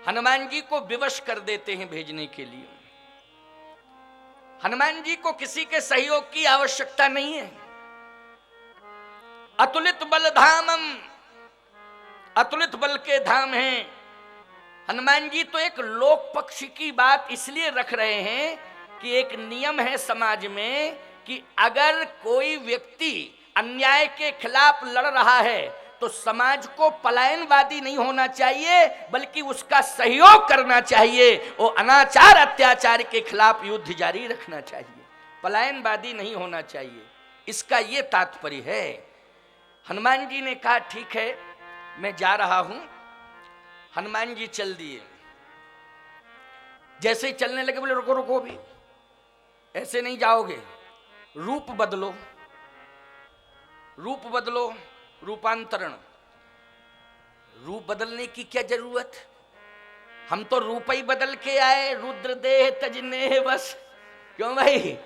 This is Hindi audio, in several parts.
हनुमान जी को विवश कर देते हैं भेजने के लिए। हनुमान जी को किसी के सहयोग की आवश्यकता नहीं है। अतुलित बल धामम, अतुलित बल के धाम हैं हनुमान जी। तो एक लोक पक्ष की बात इसलिए रख रहे हैं कि एक नियम है समाज में कि अगर कोई व्यक्ति अन्याय के खिलाफ लड़ रहा है तो समाज को पलायनवादी नहीं होना चाहिए, बल्कि उसका सहयोग करना चाहिए और अनाचार अत्याचार के खिलाफ युद्ध जारी रखना चाहिए, पलायनवादी नहीं होना चाहिए। इसका यह तात्पर्य है। हनुमान जी ने कहा ठीक है मैं जा रहा हूं। हनुमान जी चल दिए। जैसे ही चलने लगे बोले रुको रुको, भी ऐसे नहीं जाओगे, रूप बदलो, रूप बदलो, रूपांतरण। रूप बदलने की क्या जरूरत, हम तो रूप ही बदल के आए। रुद्र देह तज नेह बस, क्यों भाई,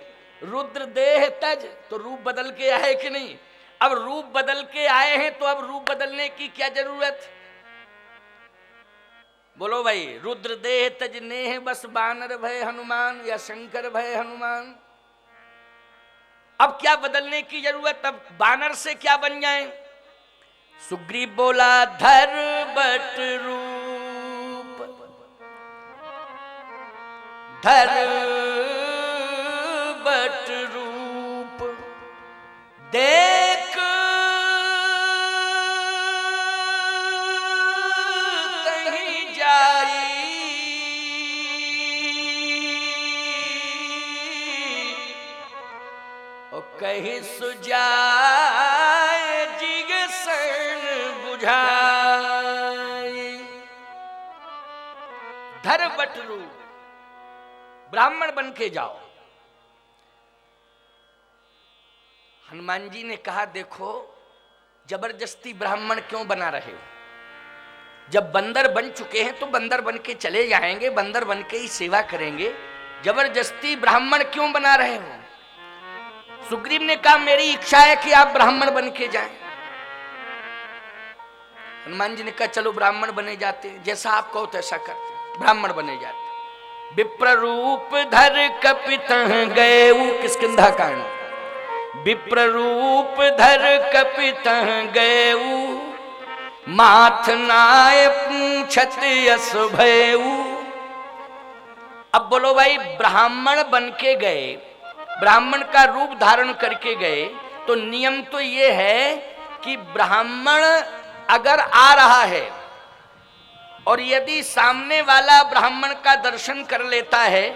रुद्र देह तज, तो रूप बदल के आए कि नहीं। अब रूप बदल के आए हैं तो अब रूप बदलने की क्या जरूरत, बोलो भाई। रुद्र देह तज नेह बस, बानर भय हनुमान या शंकर भय हनुमान। अब क्या बदलने की जरूरत, अब बानर से क्या बन जाए। सुग्रीव बोला धर बट रूप, धर बट रूप, देख कहीं जाई, और कहीं सुजाए जिग सन बुझाई। धर बट रूप, ब्राह्मण बन के जाओ। हनुमान जी ने कहा देखो जबरदस्ती ब्राह्मण क्यों बना रहे हो, जब बंदर बन चुके हैं तो बंदर बन के चले जाएंगे, बंदर बन के ही सेवा करेंगे, जबरदस्ती ब्राह्मण क्यों बना रहे हो। सुग्रीव ने कहा मेरी इच्छा है कि आप ब्राह्मण बन के जाएं। हनुमान जी ने कहा चलो ब्राह्मण बने जाते हैं, जैसा आप कहो तैसा करते, ब्राह्मण बने जाते। विप्र रूप धर कपितः गए, किष्किंधा कांड। विप्र रूप धर कपितः गए, माथ नाय पूछत यस भयऊ। अब बोलो भाई, ब्राह्मण बन के गए, ब्राह्मण का रूप धारण करके गए, तो नियम तो ये है कि ब्राह्मण अगर आ रहा है और यदि सामने वाला ब्राह्मण का दर्शन कर लेता है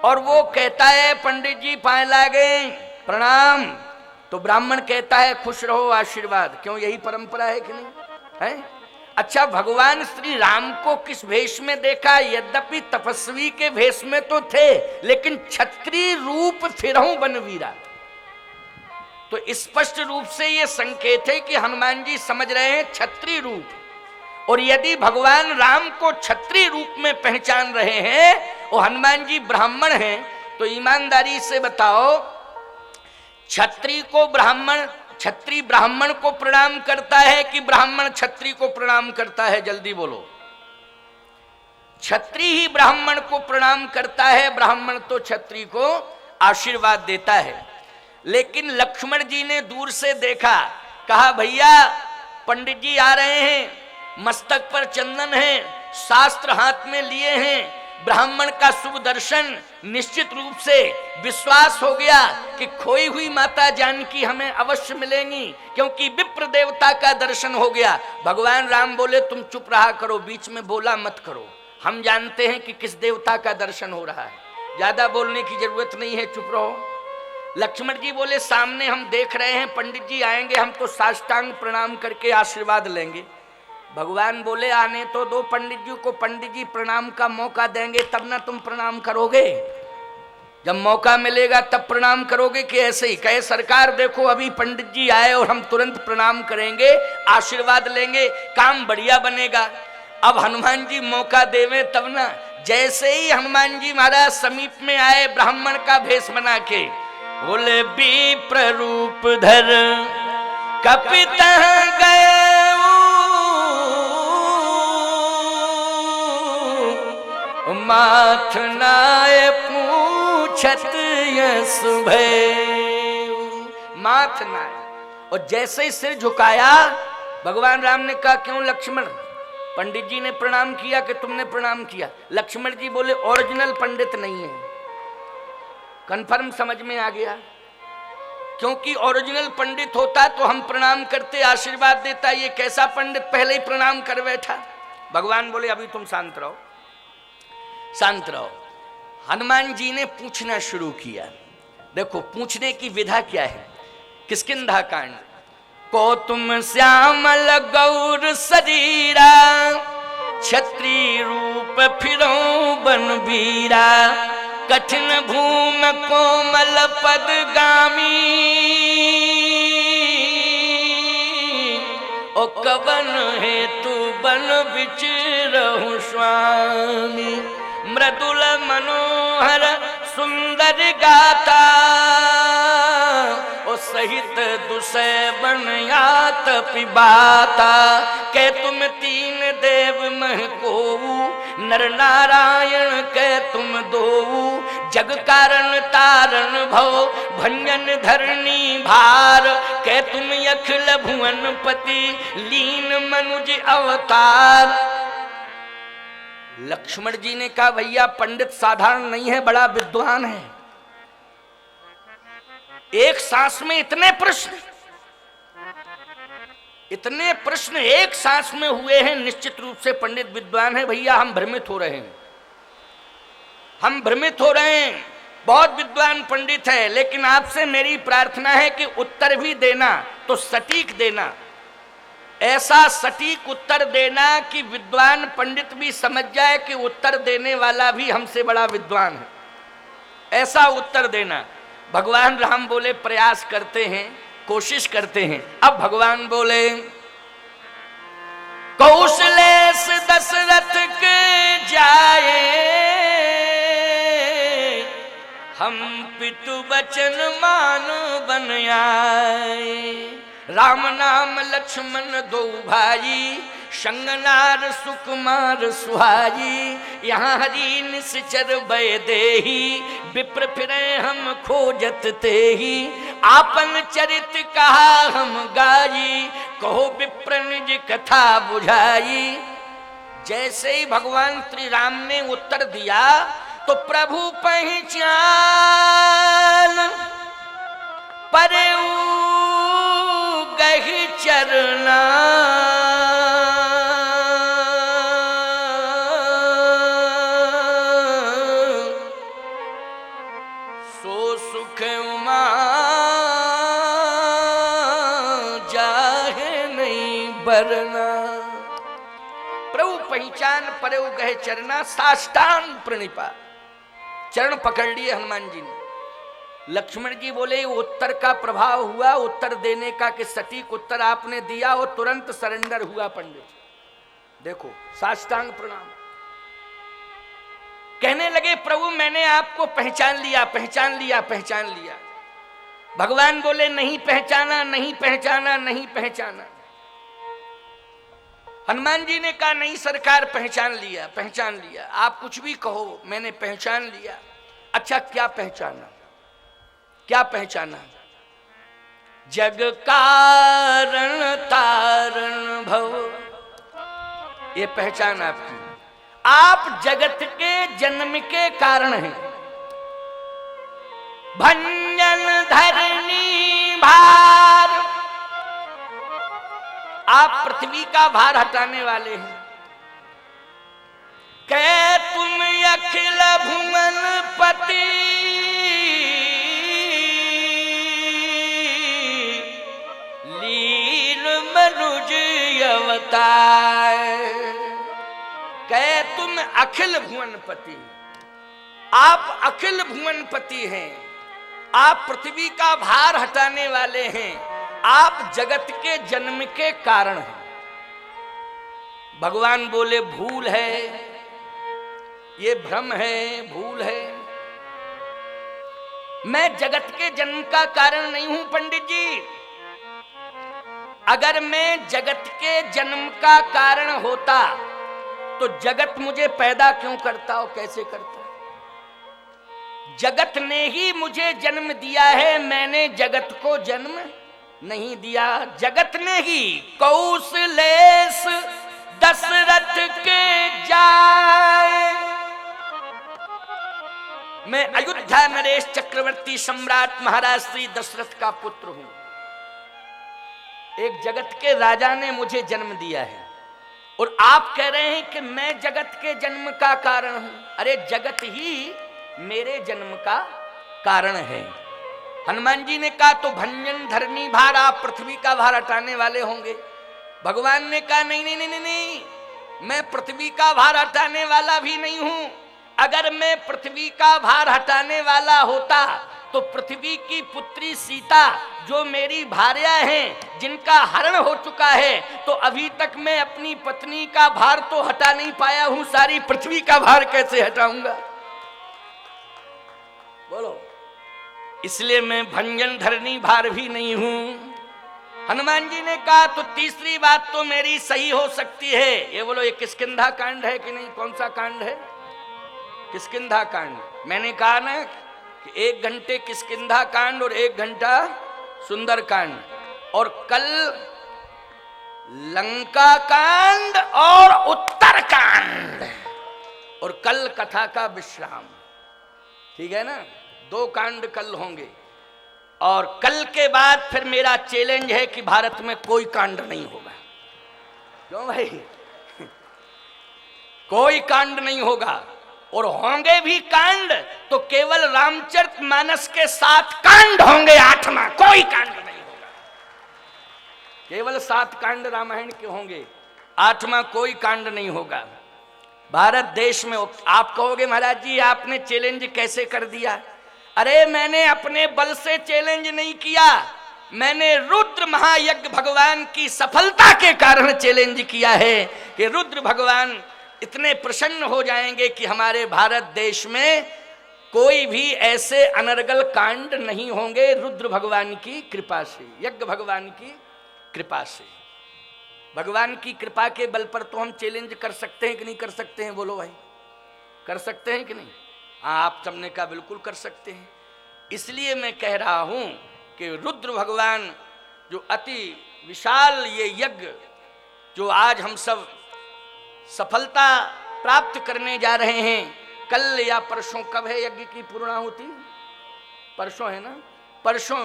और वो कहता है पंडित जी पाए लागे प्रणाम, तो ब्राह्मण कहता है खुश रहो आशीर्वाद। क्यों, यही परंपरा है कि नहीं है। अच्छा, भगवान श्री राम को किस भेष में देखा, यद्यपि तपस्वी के भेष में तो थे, लेकिन क्षत्रिय रूप फिरहूं बनवीरा। तो स्पष्ट रूप से यह संकेत है कि हनुमान जी समझ रहे हैं क्षत्रिय रूप। और यदि भगवान राम को क्षत्रिय रूप में पहचान रहे हैं और हनुमान जी ब्राह्मण हैं, तो ईमानदारी से बताओ क्षत्रिय को ब्राह्मण, क्षत्रिय ब्राह्मण को प्रणाम करता है कि ब्राह्मण क्षत्रिय को प्रणाम करता है, जल्दी बोलो। क्षत्रिय ही ब्राह्मण को प्रणाम करता है, ब्राह्मण तो क्षत्रिय को आशीर्वाद देता है। लेकिन लक्ष्मण जी ने दूर से देखा, कहा भैया पंडित जी आ रहे हैं, मस्तक पर चंदन है, शास्त्र हाथ में लिए हैं, ब्राह्मण का शुभ दर्शन, निश्चित रूप से विश्वास हो गया कि खोई हुई माता जानकी हमें अवश्य मिलेंगी, क्योंकि विप्र देवता का दर्शन हो गया। भगवान राम बोले तुम चुप रहा करो, बीच में बोला मत करो, हम जानते हैं कि किस देवता का दर्शन हो रहा है, ज्यादा बोलने की जरूरत नहीं है, चुप रहो। लक्ष्मण जी बोले सामने हम देख रहे हैं पंडित जी आएंगे, हम तो साष्टांग प्रणाम करके आशीर्वाद लेंगे। भगवान बोले आने तो दो पंडित जी को, पंडित जी प्रणाम का मौका देंगे तब ना तुम प्रणाम करोगे, जब मौका मिलेगा तब प्रणाम करोगे कि ऐसे ही कहे सरकार देखो अभी पंडित जी आए और हम तुरंत प्रणाम करेंगे, आशीर्वाद लेंगे, काम बढ़िया बनेगा। अब हनुमान जी मौका देवे तब ना। जैसे ही हनुमान जी महाराज समीप में आए ब्राह्मण का भेष बना के, बोले विप्र रूप धर कपितः गए, माथ नाय पूछत यस भय, माथ नाय। और जैसे ही सिर झुकाया भगवान राम ने कहा क्यों लक्ष्मण? पंडित जी ने प्रणाम किया कि तुमने प्रणाम किया? लक्ष्मण जी बोले ओरिजिनल पंडित नहीं है। कंफर्म समझ में आ गया, क्योंकि ओरिजिनल पंडित होता तो हम प्रणाम करते, आशीर्वाद देता। ये कैसा पंडित पहले ही प्रणाम कर बैठा। भगवान बोले अभी तुम शांत रहो, शांत रहो। हनुमान जी ने पूछना शुरू किया। देखो पूछने की विधा क्या है। किष्किंधा कांड। को तुम श्यामल गौर शरीरा, क्षत्रिय रूप फिरो बनवीरा, कठिन भूम कोमल पदगामी, ओ कवन हेतु बन विचरहु स्वामी, मृदुल मनोहर सुंदर गाता, ओ सहित दुसै बनयात पिबाता, के तुम तीन देव मह कोऊ, नर नारायण के तुम दोऊ, जग कारण तारण भव भंजन धरणी भार, के तुम अखिल भुवन पति लीन मनुज अवतार। लक्ष्मण जी ने कहा भैया पंडित साधारण नहीं है, बड़ा विद्वान है। एक सांस में इतने प्रश्न एक सांस में हुए हैं, निश्चित रूप से पंडित विद्वान है। भैया हम भ्रमित हो रहे हैं, हम भ्रमित हो रहे हैं। बहुत विद्वान पंडित है, लेकिन आपसे मेरी प्रार्थना है कि उत्तर भी देना तो सटीक देना, ऐसा सटीक उत्तर देना कि विद्वान पंडित भी समझ जाए कि उत्तर देने वाला भी हमसे बड़ा विद्वान है, ऐसा उत्तर देना। भगवान राम बोले प्रयास करते हैं, कोशिश करते हैं। अब भगवान बोले कौशलेश दशरथ के जाए, हम पितु बचन मान बन आए, राम नाम लक्ष्मण दो भाई, संगनार सुकुमार सुहाई, यहाँ हरि निश्चर भय देही, विप्र फिरे हम खोजत तेही, आपन चरित कहा हम गाई, कहो विप्र निज कथा बुझाई। जैसे ही भगवान श्री राम ने उत्तर दिया तो प्रभु पहचान परऊ गहि चरना, सो सुख उमा जाहे नहीं बरना। प्रभु पहचान परऊ गहे चरना, साष्टांग प्रणिपा, चरण पकड़ लिए हनुमान जी ने। लक्ष्मण जी बोले उत्तर का प्रभाव हुआ, उत्तर देने का कि सटीक उत्तर आपने दिया, और तुरंत सरेंडर हुआ पंडित। देखो साष्टांग प्रणाम। कहने लगे प्रभु मैंने आपको पहचान लिया, पहचान लिया, पहचान लिया। भगवान बोले नहीं पहचाना, नहीं पहचाना, नहीं पहचाना। हनुमान जी ने कहा नहीं सरकार पहचान लिया, पहचान लिया, आप कुछ भी कहो मैंने पहचान लिया। अच्छा क्या पहचाना, क्या पहचाना? जग कारण तारण भव, ये पहचान आपकी। आप जगत के जन्म के कारण हैं। भंजन धरणी भार, आप पृथ्वी का भार हटाने वाले हैं। कै तुम अखिल भुवन पति, लीन मनुज अवतार। कै तुम अखिल भुवनपति, आप अखिल भुवनपति हैं, आप पृथ्वी का भार हटाने वाले हैं, आप जगत के जन्म के कारण हैं। भगवान बोले भूल है, ये भ्रम है, भूल है। मैं जगत के जन्म का कारण नहीं हूं पंडित जी। अगर मैं जगत के जन्म का कारण होता तो जगत मुझे पैदा क्यों करता और कैसे करता? जगत ने ही मुझे जन्म दिया है, मैंने जगत को जन्म नहीं दिया। जगत ने ही कौशलेश दशरथ के जाए, मैं अयोध्या नरेश चक्रवर्ती सम्राट महाराज श्री दशरथ का पुत्र हूं। एक जगत के राजा ने मुझे जन्म दिया है और आप कह रहे हैं कि मैं जगत के जन्म का कारण हूं। अरे जगत ही मेरे जन्म का कारण है। हनुमान जी ने कहा तो भंजन धरनी भार, आप पृथ्वी का भार हटाने वाले होंगे। भगवान ने कहा नहीं नहीं नहीं नहीं, नहीं। मैं पृथ्वी का भार हटाने वाला भी नहीं हूं। अगर मैं पृथ्वी का भार हटाने वाला होता तो पृथ्वी की पुत्री सीता जो मेरी भार्या हैं, जिनका हरण हो चुका है, तो अभी तक मैं अपनी पत्नी का भार तो हटा नहीं पाया हूं, सारी पृथ्वी का भार कैसे हटाऊंगा? बोलो। इसलिए मैं भंजन धरनी भार भी नहीं हूं। हनुमान जी ने कहा तो तीसरी बात तो मेरी सही हो सकती है। ये बोलो, ये किष्किंधा कांड है कि नहीं? कौन सा कांड है? किष्किंधा कांड। मैंने कहा ना कि 1 घंटे किष्किंधा कांड और 1 घंटा सुंदर कांड, और कल लंका कांड और उत्तर कांड, और कल कथा का विश्राम। ठीक है ना? 2 कांड कल होंगे, और कल के बाद फिर मेरा चैलेंज है कि भारत में कोई कांड नहीं होगा। क्यों भाई? कोई कांड नहीं होगा, और होंगे भी कांड तो केवल रामचरितमानस के 7 कांड होंगे, 8वां कोई कांड नहीं होगा। केवल 7 कांड रामायण के होंगे, 8वां कोई कांड नहीं होगा भारत देश में। आप कहोगे महाराज जी आपने चैलेंज कैसे कर दिया? अरे मैंने अपने बल से चैलेंज नहीं किया, मैंने रुद्र महायज्ञ भगवान की सफलता के कारण चैलेंज किया है कि रुद्र भगवान इतने प्रसन्न हो जाएंगे कि हमारे भारत देश में कोई भी ऐसे अनर्गल कांड नहीं होंगे, रुद्र भगवान की कृपा से, यज्ञ भगवान की कृपा से। भगवान की कृपा के बल पर तो हम चैलेंज कर सकते हैं कि नहीं कर सकते हैं? बोलो भाई, कर सकते हैं कि नहीं? हाँ, आप सबने कहा बिल्कुल कर सकते हैं। इसलिए मैं कह रहा हूं कि रुद्र भगवान जो अति विशाल ये यज्ञ जो आज हम सब सफलता प्राप्त करने जा रहे हैं, कल या परसों, कब है यज्ञ की पूर्णाहुति? परसों है ना? परसों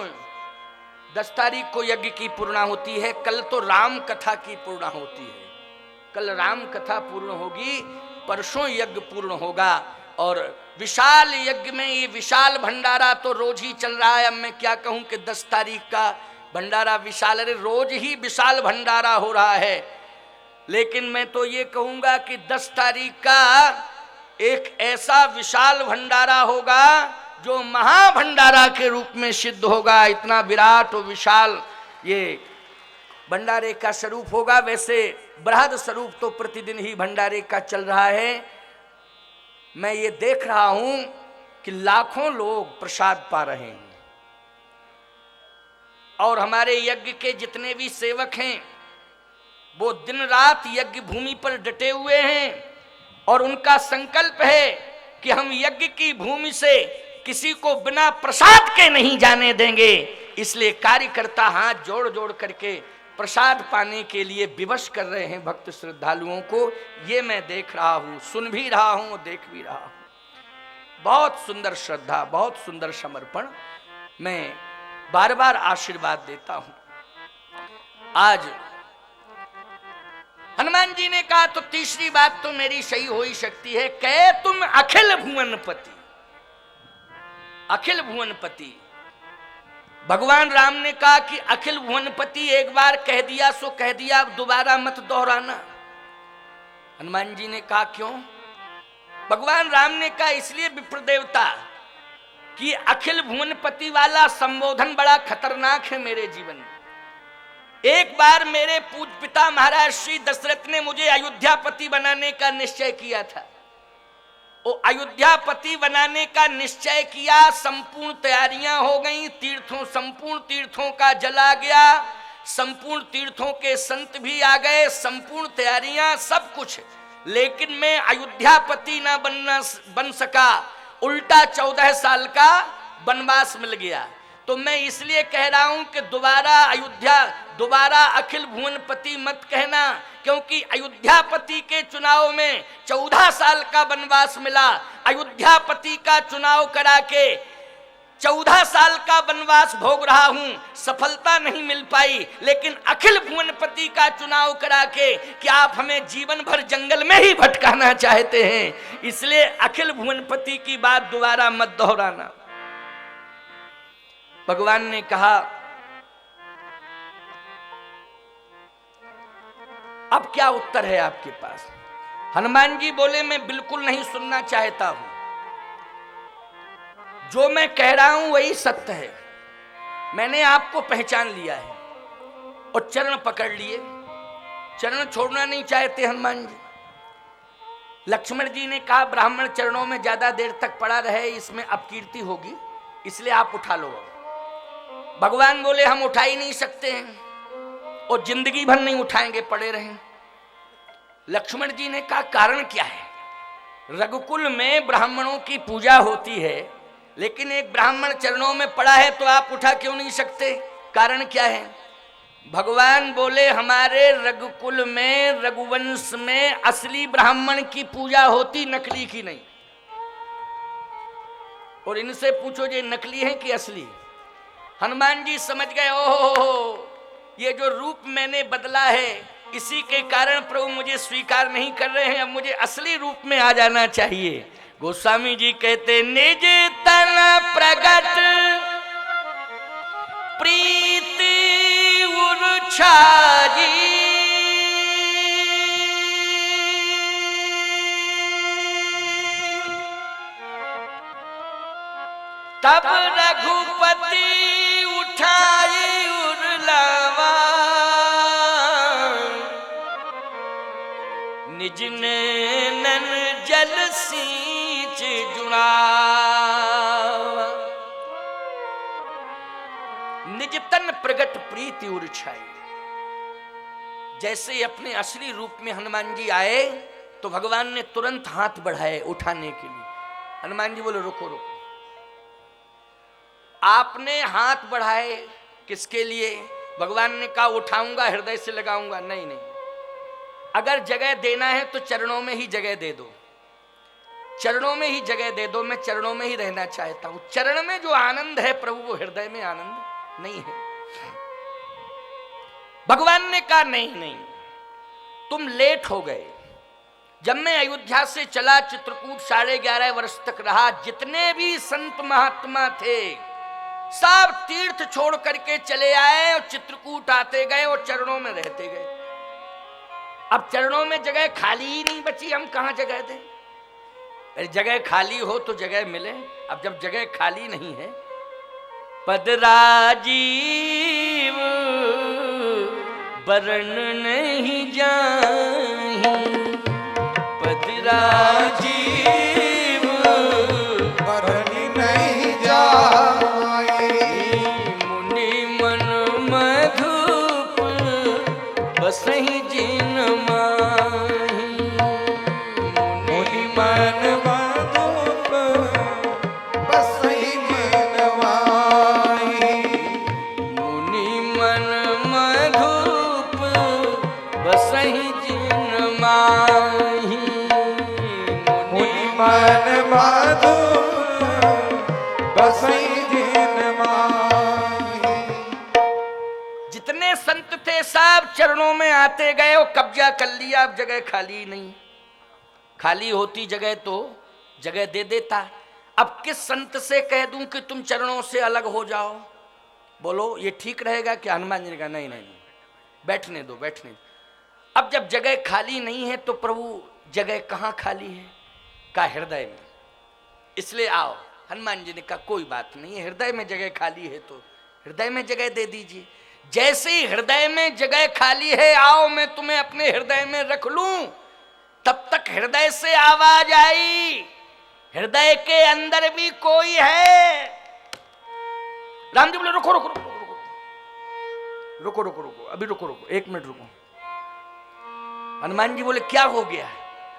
10 तारीख को यज्ञ की पूर्णाहुति है। कल तो राम कथा की पूर्णाहुति है, कल राम कथा पूर्ण होगी, परसों यज्ञ पूर्ण होगा। और विशाल यज्ञ में ये विशाल भंडारा तो रोज ही चल रहा है। अब मैं क्या कहूं कि 10 तारीख का भंडारा विशाल, अरे रोज ही विशाल भंडारा हो रहा है। लेकिन मैं तो ये कहूंगा कि 10 तारीख का एक ऐसा विशाल भंडारा होगा जो महाभंडारा के रूप में सिद्ध होगा। इतना विराट और विशाल ये भंडारे का स्वरूप होगा। वैसे बृहद स्वरूप तो प्रतिदिन ही भंडारे का चल रहा है। मैं ये देख रहा हूं कि लाखों लोग प्रसाद पा रहे हैं, और हमारे यज्ञ के जितने भी सेवक हैं वो दिन रात यज्ञ भूमि पर डटे हुए हैं, और उनका संकल्प है कि हम यज्ञ की भूमि से किसी को बिना प्रसाद के नहीं जाने देंगे। इसलिए कार्यकर्ता हाथ जोड़ जोड़ करके प्रसाद पाने के लिए विवश कर रहे हैं भक्त श्रद्धालुओं को। ये मैं देख रहा हूं, सुन भी रहा हूं, देख भी रहा हूं। बहुत सुंदर श्रद्धा, बहुत सुंदर समर्पण। मैं बार बार आशीर्वाद देता हूं। आज हनुमान जी ने कहा तो तीसरी बात तो मेरी सही हो ही सकती है, कहे तुम अखिल भुवनपति। अखिल भुवनपति भगवान राम ने कहा कि अखिल भुवनपति एक बार कह दिया सो कह दिया, अब दोबारा मत दोहराना। हनुमान जी ने कहा क्यों? भगवान राम ने कहा इसलिए विप्र देवता कि अखिल भुवनपति वाला संबोधन बड़ा खतरनाक है मेरे जीवन में। एक बार मेरे पूज्य पिता महाराज श्री दशरथ ने मुझे अयोध्यापति बनाने का निश्चय किया था। वो अयोध्यापति बनाने का निश्चय किया, संपूर्ण तैयारियां हो गई, संपूर्ण तीर्थों का जल आ गया, संपूर्ण तीर्थों के संत भी आ गए, संपूर्ण तैयारियां सब कुछ लेकिन मैं अयोध्यापति ना बन सका, उल्टा 14 साल का वनवास मिल गया। तो मैं इसलिए कह रहा हूं कि दोबारा अखिल भुवनपति मत कहना, क्योंकि अयोध्यापति के चुनाव में 14 साल का वनवास मिला। अयोध्यापति का चुनाव करा के 14 साल का वनवास भोग रहा हूं, सफलता नहीं मिल पाई। लेकिन अखिल भुवनपति का चुनाव करा के कि आप हमें जीवन भर जंगल में ही भटकाना चाहते हैं, इसलिए अखिल भुवनपति की बात दोबारा मत दोहराना। भगवान ने कहा अब क्या उत्तर है आपके पास? हनुमान जी बोले मैं बिल्कुल नहीं सुनना चाहता हूं, जो मैं कह रहा हूं वही सत्य है। मैंने आपको पहचान लिया है और चरण पकड़ लिए, चरण छोड़ना नहीं चाहते हनुमान जी। लक्ष्मण जी ने कहा ब्राह्मण चरणों में ज्यादा देर तक पड़ा रहे, इसमें अपकीर्ति होगी, इसलिए आप उठा लो। भगवान बोले हम उठा ही नहीं सकते हैं और जिंदगी भर नहीं उठाएंगे, पड़े रहें। लक्ष्मण जी ने कहा कारण क्या है? रघुकुल में ब्राह्मणों की पूजा होती है, लेकिन एक ब्राह्मण चरणों में पड़ा है तो आप उठा क्यों नहीं सकते? कारण क्या है? भगवान बोले हमारे रघुकुल में, रघुवंश में असली ब्राह्मण की पूजा होती, नकली की नहीं। और इनसे पूछो ये नकली है कि असली? हनुमान जी समझ गए, ओहो ये जो रूप मैंने बदला है इसी के कारण प्रभु मुझे स्वीकार नहीं कर रहे हैं, अब मुझे असली रूप में आ जाना चाहिए। गोस्वामी जी कहते निज तन प्रगट प्रीति उर्छाजी, तब रघुपति उठाई उर्लावा, निज नैनन जल सींच जुड़ा। निज तन प्रगट प्रीति उर्छाई। जैसे अपने असली रूप में हनुमान जी आए तो भगवान ने तुरंत हाथ बढ़ाए उठाने के लिए। हनुमान जी बोले रुको रुको। आपने हाथ बढ़ाए किसके लिए? भगवान ने कहा उठाऊंगा, हृदय से लगाऊंगा। नहीं नहीं, अगर जगह देना है तो चरणों में ही जगह दे दो, चरणों में ही जगह दे दो। मैं चरणों में ही रहना चाहता हूं। चरण में जो आनंद है प्रभु, वो हृदय में आनंद नहीं है। भगवान ने कहा नहीं नहीं, तुम लेट हो गए। जब मैं अयोध्या से चला, चित्रकूट 11.5 वर्ष तक रहा, जितने भी संत महात्मा थे सब तीर्थ छोड़ करके चले आए और चित्रकूट आते गए और चरणों में रहते गए। अब चरणों में जगह खाली ही नहीं बची, हम कहां जगह दें? अरे जगह खाली हो तो जगह मिले। अब जब जगह खाली नहीं है, पद राजीव वरण नहीं जाहि, पद राजीव वरण नहीं जाहि, मुनि मन मधुप बसहि जिन माहि, मुनि मन मधुप बसहि जिन माहि, मुनि मन मधुप बसहि जिन माहि, मुनि मन मधुप बसहि जिन माहि। जितने संत थे सब चरणों में आते गए और कब्जा कर लिया। अब जगह खाली नहीं, खाली होती जगह तो जगह दे देता। अब किस संत से कह दूं कि तुम चरणों से अलग हो जाओ? बोलो ये ठीक रहेगा कि? हनुमान जी ने कहा नहीं नहीं, बैठने दो बैठने दो। अब जब जगह खाली नहीं है तो प्रभु जगह कहाँ खाली है? का हृदय में, इसलिए आओ। हनुमान जी ने कहा कोई बात नहीं, हृदय में जगह खाली है तो हृदय में जगह दे दीजिए। जैसे ही हृदय में जगह खाली है, आओ मैं तुम्हें अपने हृदय में रख लूं। तब तक हृदय से आवाज आई, हृदय के अंदर भी कोई है। राम जी बोले रुको रुको रुको रुको रुको रुको रुको, अभी रुको रुको, 1 मिनट रुको। हनुमान जी बोले क्या हो गया?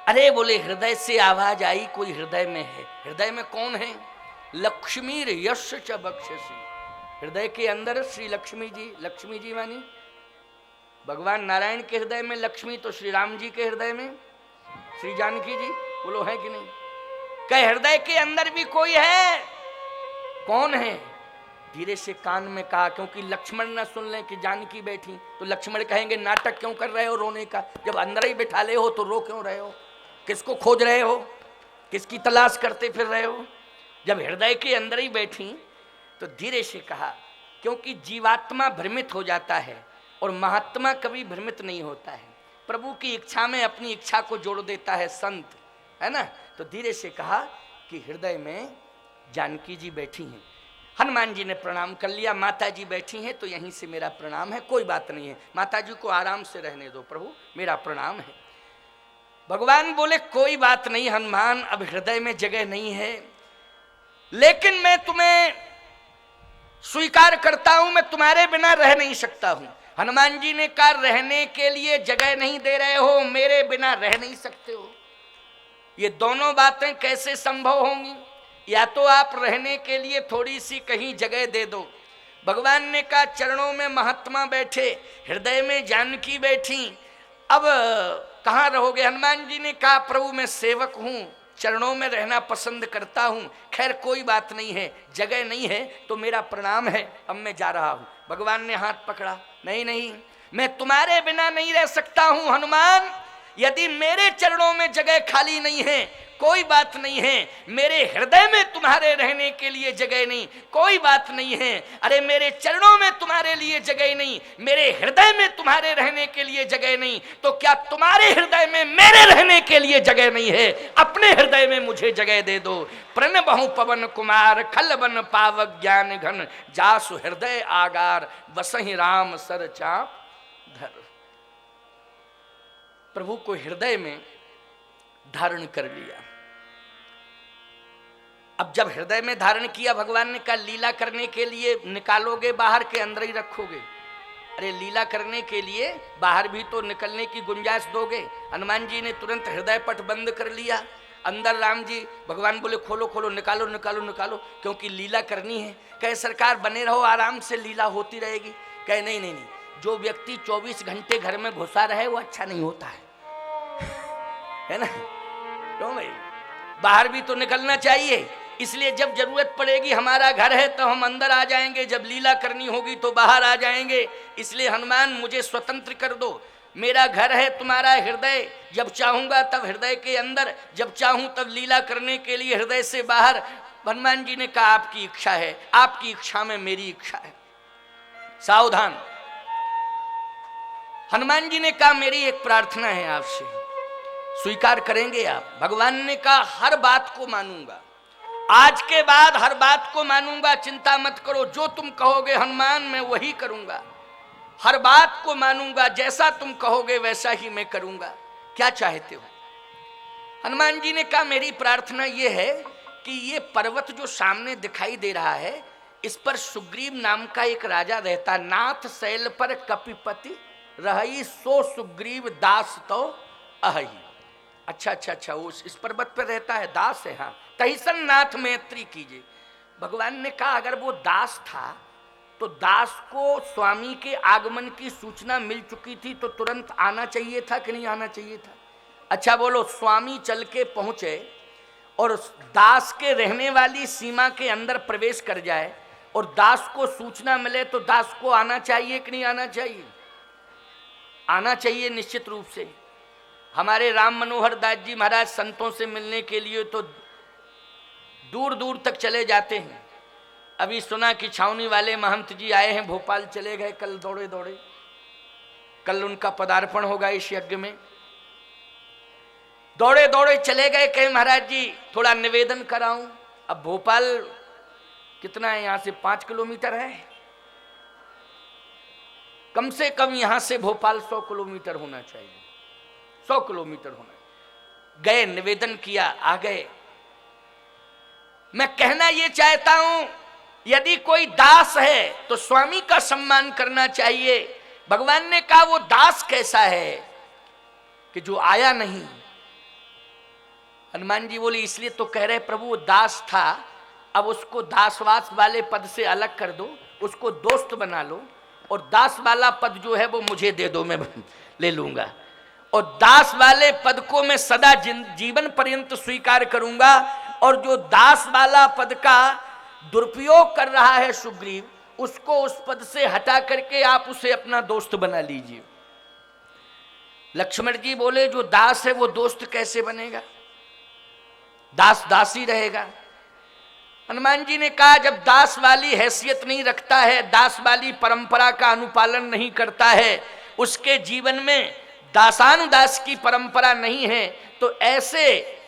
अरे बोले हृदय से आवाज आई, कोई हृदय में है। हृदय में कौन है? लक्ष्मीर यश च बक्षसी। हृदय के अंदर श्री लक्ष्मी जी। लक्ष्मी जी मानी भगवान नारायण के हृदय में लक्ष्मी, तो श्री राम जी के हृदय में श्री जानकी जी। बोलो है कि नहीं? कहे हृदय के अंदर भी कोई है। कौन है? धीरे से कान में कहा, क्योंकि लक्ष्मण न सुन ले कि जानकी बैठी तो लक्ष्मण कहेंगे नाटक क्यों कर रहे हो रोने का, जब अंदर ही बिठा ले हो तो रो क्यों रहे हो? किसको खोज रहे हो? किसकी तलाश करते फिर रहे हो? जब हृदय के अंदर ही बैठी तो धीरे से कहा, क्योंकि जीवात्मा भ्रमित हो जाता है और महात्मा कभी भ्रमित नहीं होता है। प्रभु की इच्छा में अपनी इच्छा को जोड़ देता है संत, है ना। तो धीरे से कहा कि हृदय में जानकी जी बैठी हैं। हनुमान जी ने प्रणाम कर लिया, माता जी बैठी हैं तो यहीं से मेरा प्रणाम है, कोई बात नहीं है, माता जी को आराम से रहने दो प्रभु, मेरा प्रणाम है। भगवान बोले कोई बात नहीं हनुमान, अब हृदय में जगह नहीं है, लेकिन मैं तुम्हें स्वीकार करता हूं, मैं तुम्हारे बिना रह नहीं सकता हूं। हनुमान जी ने कहा रहने के लिए जगह नहीं दे रहे हो, मेरे बिना रह नहीं सकते हो। ये दोनों बातें कैसे संभव होंगी? या तो आप रहने के लिए थोड़ी सी कहीं जगह दे दो। भगवान ने कहा चरणों में महात्मा बैठे, हृदय में जानकी बैठी, अब कहाँ रहोगे? हनुमान जी ने कहा प्रभु मैं सेवक हूं, चरणों में रहना पसंद करता हूं, खैर कोई बात नहीं है, जगह नहीं है तो मेरा प्रणाम है, अब मैं जा रहा हूं। भगवान ने हाथ पकड़ा, नहीं नहीं, मैं तुम्हारे बिना नहीं रह सकता हूं हनुमान, यदि मेरे चरणों में जगह खाली नहीं है कोई बात नहीं है, मेरे हृदय में तुम्हारे रहने के लिए जगह नहीं, कोई बात नहीं है। अरे मेरे चरणों में तुम्हारे लिए जगह नहीं, मेरे हृदय में तुम्हारे रहने के लिए जगह नहीं, तो क्या तुम्हारे हृदय में मेरे रहने के लिए जगह नहीं है? अपने हृदय में मुझे जगह दे दो। प्रण बहु पवन कुमार खल बन पावक ज्ञान घन, जासु हृदय आगार बसहि राम सर चाप धर। प्रभु को हृदय में धारण कर लिया। अब जब हृदय में धारण किया, भगवान ने कहा लीला करने के लिए निकालोगे बाहर के अंदर ही रखोगे? अरे लीला करने के लिए बाहर भी तो निकलने की गुंजाइश दोगे। हनुमान जी ने तुरंत हृदय पट बंद कर लिया, अंदर राम जी। भगवान बोले खोलो खोलो, निकालो निकालो निकालो, क्योंकि लीला करनी है। कहे सरकार बने रहो, आराम से लीला होती रहेगी। कहे नहीं नहीं नहीं, जो व्यक्ति 24 घंटे घर में घुसा रहे वो अच्छा नहीं होता है ना। क्यों भाई, बाहर भी तो निकलना चाहिए। इसलिए जब जरूरत पड़ेगी, हमारा घर है तो हम अंदर आ जाएंगे, जब लीला करनी होगी तो बाहर आ जाएंगे। इसलिए हनुमान मुझे स्वतंत्र कर दो, मेरा घर है तुम्हारा हृदय, जब चाहूंगा तब हृदय के अंदर, जब चाहूं तब लीला करने के लिए हृदय से बाहर। हनुमान जी ने कहा आपकी इच्छा है, आपकी इच्छा में मेरी इच्छा है, सावधान। हनुमान जी ने कहा मेरी एक प्रार्थना है आपसे, स्वीकार करेंगे आप? भगवान ने कहा हर बात को मानूंगा, आज के बाद हर बात को मानूंगा, चिंता मत करो, जो तुम कहोगे हनुमान मैं वही करूंगा, हर बात को मानूंगा, जैसा तुम कहोगे वैसा ही मैं करूंगा। क्या चाहते हो? हनुमान जी ने कहा मेरी प्रार्थना यह है कि ये पर्वत जो सामने दिखाई दे रहा है, इस पर सुग्रीव नाम का एक राजा रहता, नाथ शैल पर कपिपति रही, सो सुग्रीव दास तो अहि। अच्छा अच्छा अच्छा, वो इस पर्वत पर रहता है, दास है। हाँ, तहिसन नाथ मैत्री कीजिए। भगवान ने कहा अगर वो दास था तो दास को स्वामी के आगमन की सूचना मिल चुकी थी, तो तुरंत आना चाहिए था कि नहीं आना चाहिए था? अच्छा बोलो, स्वामी चल के पहुंचे और दास के रहने वाली सीमा के अंदर प्रवेश कर जाए और दास को सूचना मिले, तो दास को आना चाहिए कि नहीं आना चाहिए? आना चाहिए निश्चित रूप से। हमारे राम मनोहर दास जी महाराज संतों से मिलने के लिए तो दूर दूर तक चले जाते हैं। अभी सुना कि छावनी वाले महंत जी आए हैं, भोपाल चले गए कल दौड़े दौड़े, कल उनका पदार्पण होगा इस यज्ञ में। दौड़े दौड़े चले गए, कहे महाराज जी थोड़ा निवेदन कराऊं। अब भोपाल कितना है यहाँ से? 5 किलोमीटर है, कम से कम यहाँ से भोपाल 100 किलोमीटर होना चाहिए, 100 किलोमीटर होना। गए, निवेदन किया, आ गए। मैं कहना ये चाहता हूं, यदि कोई दास है तो स्वामी का सम्मान करना चाहिए। भगवान ने कहा वो दास कैसा है कि जो आया नहीं, हनुमान जी बोले इसलिए तो कह रहे प्रभु वो दास था, अब उसको दासवास वाले पद से अलग कर दो, उसको दोस्त बना लो, और दास वाला पद जो है वो मुझे दे दो, मैं ले लूंगा, और दास वाले पद को मैं सदा जीवन पर्यंत स्वीकार करूंगा, और जो दास वाला पद का दुरुपयोग कर रहा है सुग्रीव, उसको उस पद से हटा करके आप उसे अपना दोस्त बना लीजिए। लक्ष्मण जी बोले जो दास है वो दोस्त कैसे बनेगा, दास दास ही रहेगा। हनुमान जी ने कहा जब दास वाली हैसियत नहीं रखता है, दास वाली परंपरा का अनुपालन नहीं करता है, उसके जीवन में दासानुदास की परंपरा नहीं है, तो ऐसे